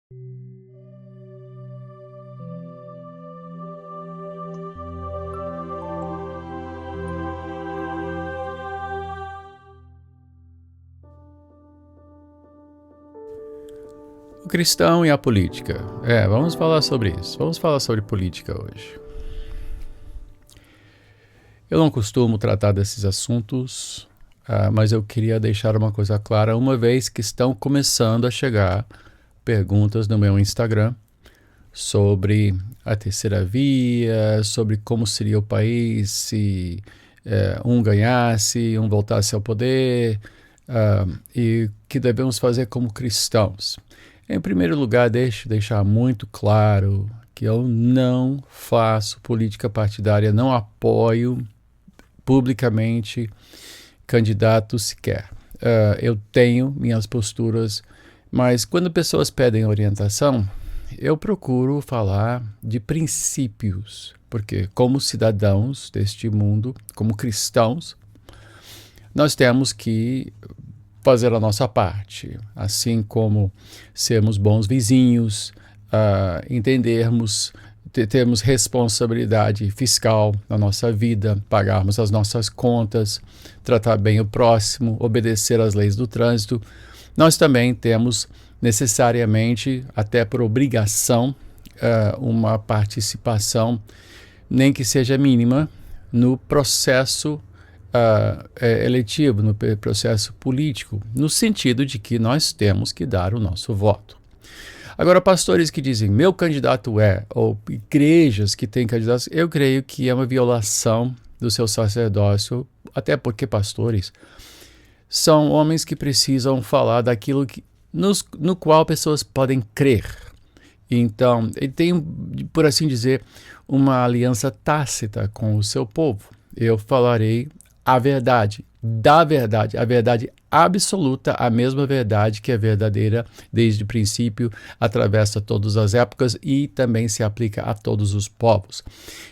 O cristão e a política. Vamos falar sobre isso. Vamos falar sobre política hoje. Eu não costumo tratar desses assuntos, mas eu queria deixar uma coisa clara, uma vez que estão começando a chegar perguntas no meu Instagram sobre a terceira via, sobre como seria o país se um ganhasse, um voltasse ao poder, e o que devemos fazer como cristãos. Em primeiro lugar, deixar muito claro que eu não faço política partidária, não apoio publicamente candidatos sequer. Eu tenho minhas posturas, mas quando pessoas pedem orientação, eu procuro falar de princípios, porque como cidadãos deste mundo, como cristãos, nós temos que fazer a nossa parte, assim como sermos bons vizinhos, entendermos, termos responsabilidade fiscal na nossa vida, pagarmos as nossas contas, tratar bem o próximo, obedecer às leis do trânsito. Nós também temos necessariamente, até por obrigação, uma participação, nem que seja mínima, no processo eletivo, no processo político, no sentido de que nós temos que dar o nosso voto. Agora, pastores que dizem, meu candidato ou igrejas que têm candidatos, eu creio que é uma violação do seu sacerdócio, até porque pastores são homens que precisam falar daquilo no qual pessoas podem crer. Então, ele tem, por assim dizer, uma aliança tácita com o seu povo. Eu falarei a verdade, a verdade absoluta, a mesma verdade que é verdadeira desde o princípio, atravessa todas as épocas e também se aplica a todos os povos.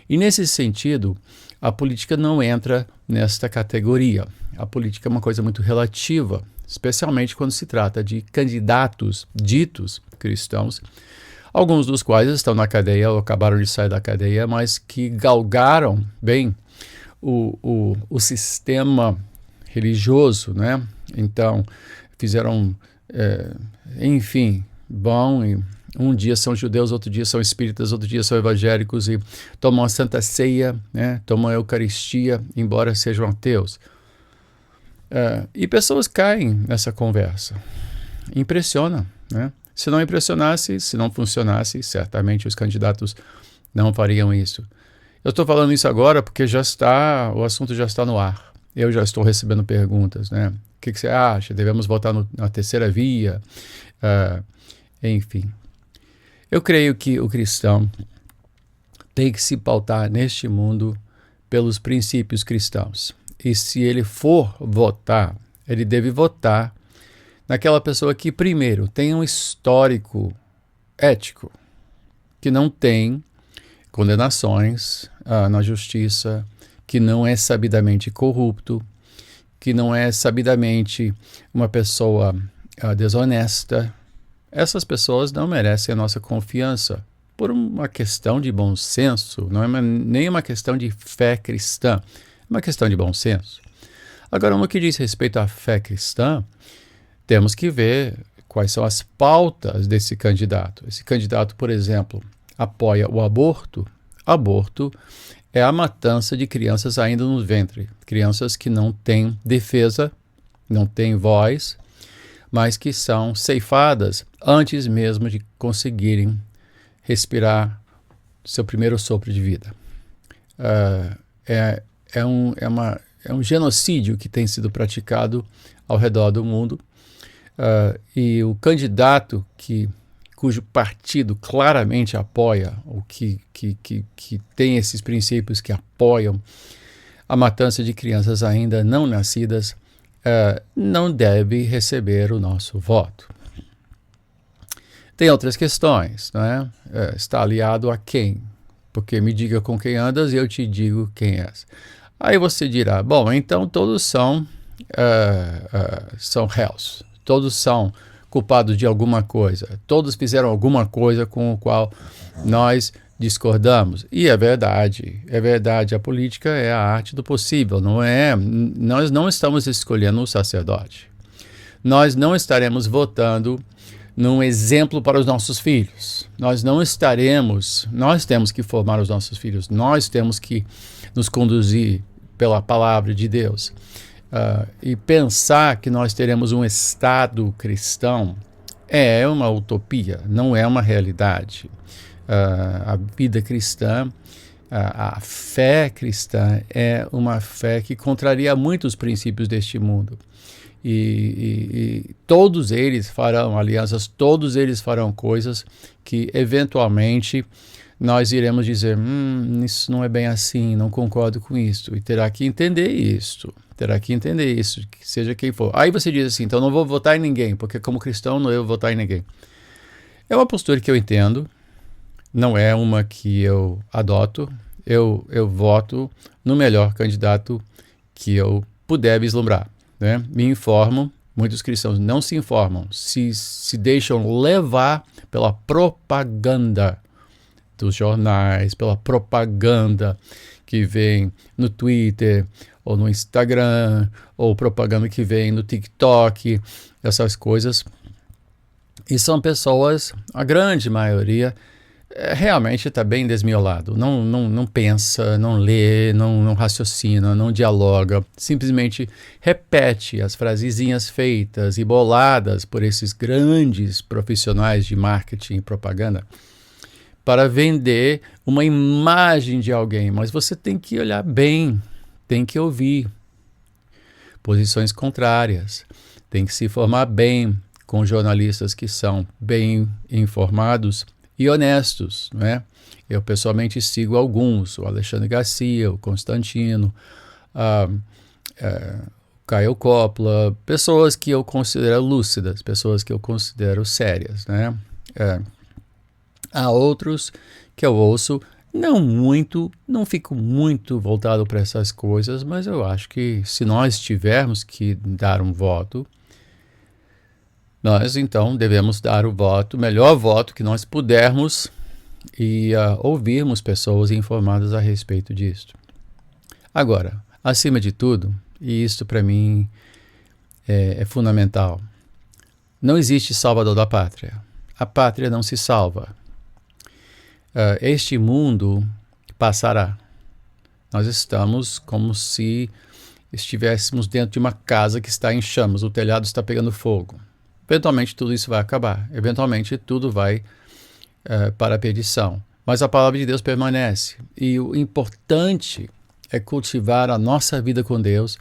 E nesse sentido, a política não entra nesta categoria. A política é uma coisa muito relativa, especialmente quando se trata de candidatos ditos cristãos, alguns dos quais estão na cadeia ou acabaram de sair da cadeia, mas que galgaram bem o sistema religioso, né? Então, fizeram, enfim, e um dia são judeus, outro dia são espíritas, outro dia são evangélicos e tomam a Santa Ceia, né? Tomam a Eucaristia, embora sejam ateus. E pessoas caem nessa conversa. Impressiona, né? Se não impressionasse, se não funcionasse, certamente os candidatos não fariam isso. Eu estou falando isso agora porque o assunto já está no ar. Eu já estou recebendo perguntas, né? O que você acha? Devemos votar na terceira via? Enfim. Eu creio que o cristão tem que se pautar neste mundo pelos princípios cristãos. E se ele for votar, ele deve votar naquela pessoa que, primeiro, tem um histórico ético, que não tem condenações na justiça, que não é sabidamente corrupto, que não é sabidamente uma pessoa desonesta. Essas pessoas não merecem a nossa confiança por uma questão de bom senso, não é nem uma questão de fé cristã, é uma questão de bom senso. Agora, no que diz respeito à fé cristã, temos que ver quais são as pautas desse candidato. Esse candidato, por exemplo, apoia o aborto. Aborto é a matança de crianças ainda no ventre. Crianças que não têm defesa, não têm voz, mas que são ceifadas antes mesmo de conseguirem respirar seu primeiro sopro de vida. É um genocídio que tem sido praticado ao redor do mundo. E o candidato cujo partido claramente apoia, ou que tem esses princípios que apoiam a matança de crianças ainda não nascidas, não deve receber o nosso voto. Tem outras questões, não é? Está aliado a quem? Porque me diga com quem andas e eu te digo quem és. Aí você dirá, bom, então todos são réus, todos são culpados de alguma coisa. Todos fizeram alguma coisa com o qual nós discordamos. E é verdade, a política é a arte do possível, não é? Nós não estamos escolhendo um sacerdote. Nós não estaremos votando num exemplo para os nossos filhos. Nós temos que formar os nossos filhos, nós temos que nos conduzir pela palavra de Deus. E pensar que nós teremos um Estado cristão é uma utopia, não é uma realidade. A vida cristã, a fé cristã é uma fé que contraria muitos princípios deste mundo. E todos eles farão alianças, todos eles farão coisas que eventualmente nós iremos dizer, isso não é bem assim, não concordo com isso, e terá que entender isso, que seja quem for. Aí você diz assim, então não vou votar em ninguém, porque como cristão não eu vou votar em ninguém. É uma postura que eu entendo, não é uma que eu adoto, eu voto no melhor candidato que eu puder vislumbrar, né? Me informo, muitos cristãos não se informam, se deixam levar pela propaganda dos jornais, pela propaganda que vem no Twitter, ou no Instagram, ou propaganda que vem no TikTok, essas coisas. E são pessoas, a grande maioria, realmente está bem desmiolado. Não pensa, não lê, não raciocina, não dialoga. Simplesmente repete as frasezinhas feitas e boladas por esses grandes profissionais de marketing e propaganda para vender uma imagem de alguém. Mas você tem que olhar bem, tem que ouvir posições contrárias, tem que se informar bem com jornalistas que são bem informados e honestos, né? Eu pessoalmente sigo alguns, o Alexandre Garcia, o Constantino, Caio Coppola, pessoas que eu considero lúcidas, pessoas que eu considero sérias, né? Há outros que eu ouço, não fico muito voltado para essas coisas, mas eu acho que se nós tivermos que dar um voto, nós então devemos dar o melhor voto que nós pudermos e ouvirmos pessoas informadas a respeito disso. Agora, acima de tudo, e isto para mim é fundamental, não existe salvador da pátria. A pátria não se salva. Este mundo passará. Nós estamos como se estivéssemos dentro de uma casa que está em chamas, o telhado está pegando fogo. Eventualmente tudo isso vai acabar, eventualmente tudo vai para a perdição. Mas a palavra de Deus permanece. E o importante é cultivar a nossa vida com Deus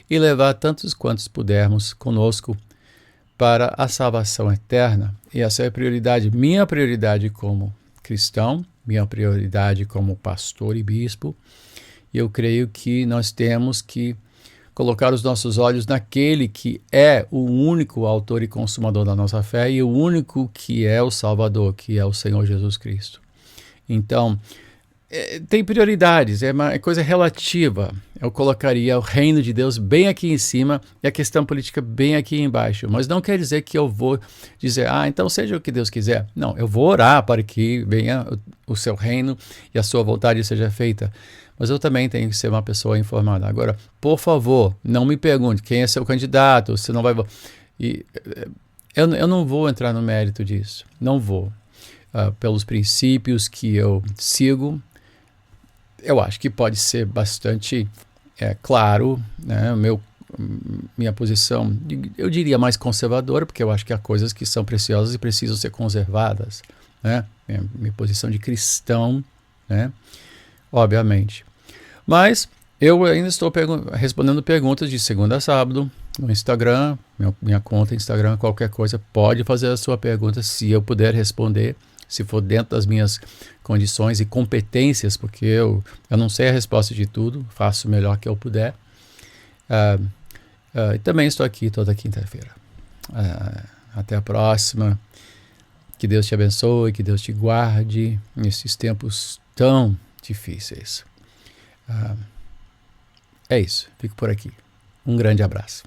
e levar tantos quantos pudermos conosco para a salvação eterna. E essa é a prioridade, minha prioridade como cristão, minha prioridade como pastor e bispo. E eu creio que nós temos que colocar os nossos olhos naquele que é o único autor e consumador da nossa fé e o único que é o Salvador, que é o Senhor Jesus Cristo. Então, tem prioridades, é coisa relativa. Eu colocaria o reino de Deus bem aqui em cima e a questão política bem aqui embaixo. Mas não quer dizer que eu vou dizer, então seja o que Deus quiser. Não, eu vou orar para que venha o seu reino e a sua vontade seja feita. Mas eu também tenho que ser uma pessoa informada. Agora, por favor, não me pergunte quem é seu candidato, você não vai... Eu não vou entrar no mérito disso, não vou. Pelos princípios que eu sigo, eu acho que pode ser bastante claro, né? Minha posição, eu diria mais conservadora, porque eu acho que há coisas que são preciosas e precisam ser conservadas, né? Minha posição de cristão, né? Obviamente. Mas eu ainda estou respondendo perguntas de segunda a sábado no Instagram, minha conta Instagram, qualquer coisa, pode fazer a sua pergunta se eu puder responder, se for dentro das minhas condições e competências, porque eu não sei a resposta de tudo, faço o melhor que eu puder. E também estou aqui toda quinta-feira. Até a próxima. Que Deus te abençoe, que Deus te guarde nesses tempos tão difíceis. É isso, fico por aqui. Um grande abraço.